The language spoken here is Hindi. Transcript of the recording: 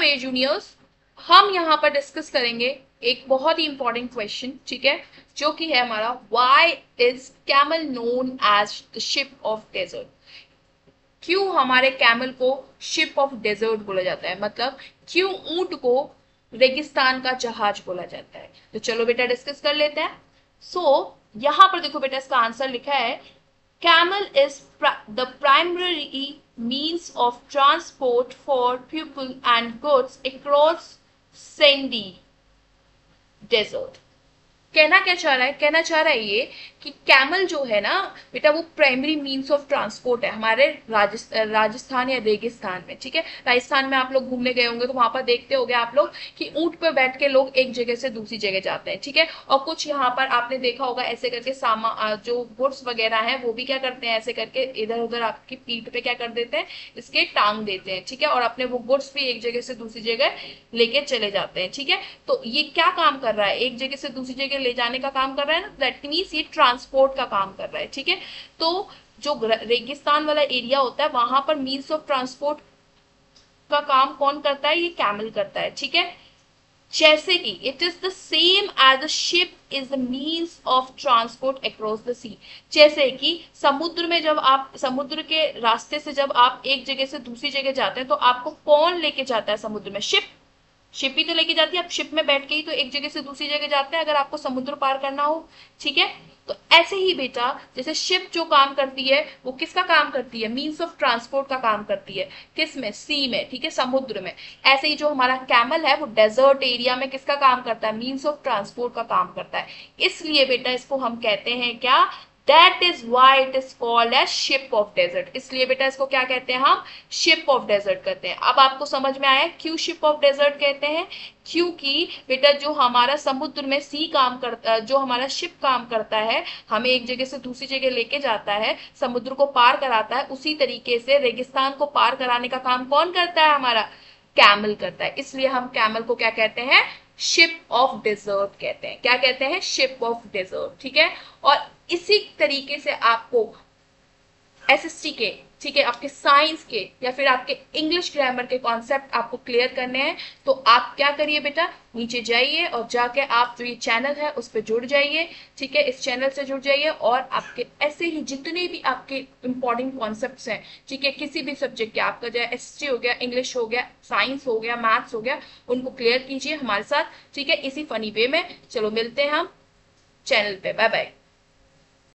वे जूनियर्स, हम यहाँ पर डिस्कस करेंगे एक बहुत ही इंपॉर्टेंट क्वेश्चन, ठीक है, जो कि है हमारा why is camel known as the ship of desert. क्यों हमारे कैमल को शिप ऑफ डेजर्ट बोला जाता है, मतलब क्यों ऊंट को रेगिस्तान का जहाज बोला जाता है। तो चलो बेटा डिस्कस कर लेते हैं। यहां पर देखो बेटा, इसका आंसर लिखा है camel is the primary means of transport for people and goods across sandy desert। कहना क्या चाह रहा है, कहना चाह रहा है ये कि कैमल जो है ना बेटा, वो प्राइमरी मीन्स ऑफ ट्रांसपोर्ट है हमारे राजस्थान या रेगिस्तान में, ठीक है। राजस्थान में आप लोग घूमने गए होंगे तो वहां पर देखते होंगे आप लोग कि ऊंट पर बैठ के लोग एक जगह से दूसरी जगह जाते हैं, ठीक है। और कुछ यहाँ पर आपने देखा होगा ऐसे करके जो गुड्स वगैरह है वो भी क्या करते हैं, ऐसे करके इधर उधर आपकी पीठ पे क्या कर देते हैं, इसके टांग देते हैं, ठीक है, और अपने वो गुड्स भी एक जगह से दूसरी जगह लेके चले जाते हैं, ठीक है। तो ये क्या काम कर रहा है, एक जगह से दूसरी जगह ले जाने का काम कर रहा है ना, दैट मीन्स ये ट्रांसपोर्ट का काम कर रहा है, ठीक है। तो जो रेगिस्तान वाला एरिया होता है वहां पर मीन्स ऑफ ट्रांसपोर्ट का काम कौन करता है, ये कैमल करता है, ठीक है। जैसे कि it is the same as a ship is the means of transport across the sea. जैसे कि समुद्र में जब आप समुद्र के रास्ते से जब आप एक जगह से दूसरी जगह जाते हैं तो आपको कौन लेके जाता है समुद्र में, शिप ही तो लेके जाती है। आप शिप में बैठ के ही तो एक जगह से दूसरी जगह जाते हैं अगर आपको समुद्र पार करना हो, ठीक है। तो ऐसे ही बेटा, जैसे शिप जो काम करती है वो किसका काम करती है, मीन्स ऑफ ट्रांसपोर्ट का काम करती है, किस में, सी में, ठीक है, समुद्र में। ऐसे ही जो हमारा कैमल है वो डेजर्ट एरिया में किसका काम करता है, मीन्स ऑफ ट्रांसपोर्ट का काम करता है। इसलिए बेटा इसको हम कहते हैं क्या, that is why it is called as ship of desert. इसलिए बेटा इसको क्या कहते हैं, हम शिप ऑफ डेजर्ट कहते हैं। अब आपको समझ में आया क्यों शिप ऑफ डेजर्ट कहते हैं, क्योंकि बेटा जो हमारा समुद्र में सी काम करता, जो हमारा शिप काम करता है, हमें एक जगह से दूसरी जगह लेके जाता है, समुद्र को पार कराता है, उसी तरीके से रेगिस्तान को पार कराने का काम कौन करता है, हमारा कैमल करता है। इसलिए हम कैमल को क्या कहते हैं, शिप ऑफ डेजर्ट कहते हैं। क्या कहते हैं, शिप ऑफ डेजर्ट, ठीक है। और इसी तरीके से आपको एसएसटी के, ठीक है, आपके साइंस के या फिर आपके इंग्लिश ग्रामर के कॉन्सेप्ट आपको क्लियर करने हैं, तो आप क्या करिए बेटा, नीचे जाइए और जाके आप जो ये चैनल है उस पर जुड़ जाइए, ठीक है, इस चैनल से जुड़ जाइए और आपके ऐसे ही जितने भी आपके इंपॉर्टेंट कॉन्सेप्ट्स हैं, ठीक है, किसी भी सब्जेक्ट के, आपका चाहे एसएसटी हो गया, इंग्लिश हो गया, साइंस हो गया, मैथ्स हो गया, उनको क्लियर कीजिए हमारे साथ, ठीक है, इसी फनी वे में। चलो मिलते हैं हम चैनल पे, बाय बाय।